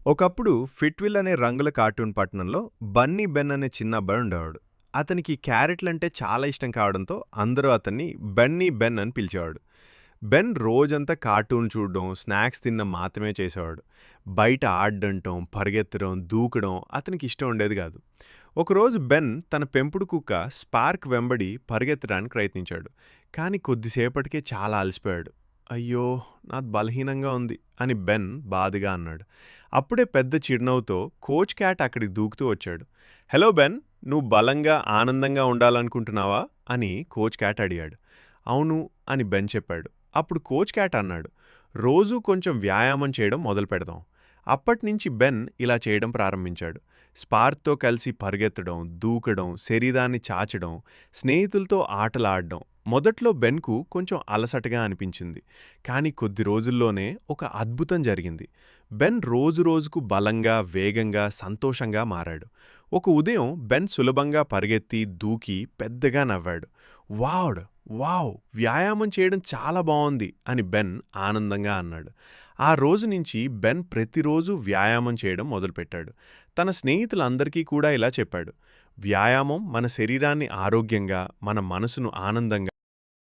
ఒకప్పుడు ఫిట్విల్ అనే రంగుల కార్టూన్ పట్టణంలో బన్నీ బెన్ అనే చిన్న అబ్బాయి ఉండేవాడు. అతనికి క్యారెట్లంటే చాలా ఇష్టం కావడంతో అందరూ అతన్ని బన్నీ బెన్ అని పిలిచేవాడు. బెన్ రోజంతా కార్టూన్ చూడడం, స్నాక్స్ తినడం మాత్రమే చేసేవాడు. బయట ఆడడంటం, పరిగెత్తడం, దూకడం అతనికి ఇష్టం ఉండేది కాదు. ఒకరోజు బెన్ తన పెంపుడు కుక్క స్పార్క్ వెంబడి పరిగెత్తడానికి ప్రయత్నించాడు. కానీ కొద్దిసేపటికే చాలా అలసిపోయాడు. అయ్యో, నాది బలహీనంగా ఉంది అని బెన్ బాధగా అన్నాడు. అప్పుడే పెద్ద చిరునవ్వుతో కోచ్ క్యాట్ అక్కడికి దూకుతూ వచ్చాడు. హలో బెన్, నువ్వు బలంగా ఆనందంగా ఉండాలనుకుంటున్నావా అని కోచ్ క్యాట్ అడిగాడు. అవును అని బెన్ చెప్పాడు. అప్పుడు కోచ్ క్యాట్ అన్నాడు, రోజూ కొంచెం వ్యాయామం చేయడం మొదలు పెడదాం. అప్పటినుంచి బెన్ ఇలా చేయడం ప్రారంభించాడు. స్పార్క్తో కలిసి పరిగెత్తడం, దూకడం, శరీరాన్ని చాచడం, స్నేహితులతో ఆటలాడడం. మొదట్లో బెన్కు కొంచెం అలసటగా అనిపించింది. కానీ కొద్ది రోజుల్లోనే ఒక అద్భుతం జరిగింది. బెన్ రోజురోజుకు బలంగా, వేగంగా, సంతోషంగా మారాడు. ఒక ఉదయం బెన్ సులభంగా పరిగెత్తి, దూకి పెద్దగా నవ్వాడు. వావ్! వావ్! వ్యాయామం చేయడం చాలా బావుంది అని బెన్ ఆనందంగా అన్నాడు. ఆ రోజు నుంచి బెన్ ప్రతిరోజు వ్యాయామం చేయడం మొదలుపెట్టాడు. తన స్నేహితులందరికీ కూడా ఇలా చెప్పాడు. వ్యాయామం మన శరీరాన్ని ఆరోగ్యంగా, మన మనసును ఆనందంగా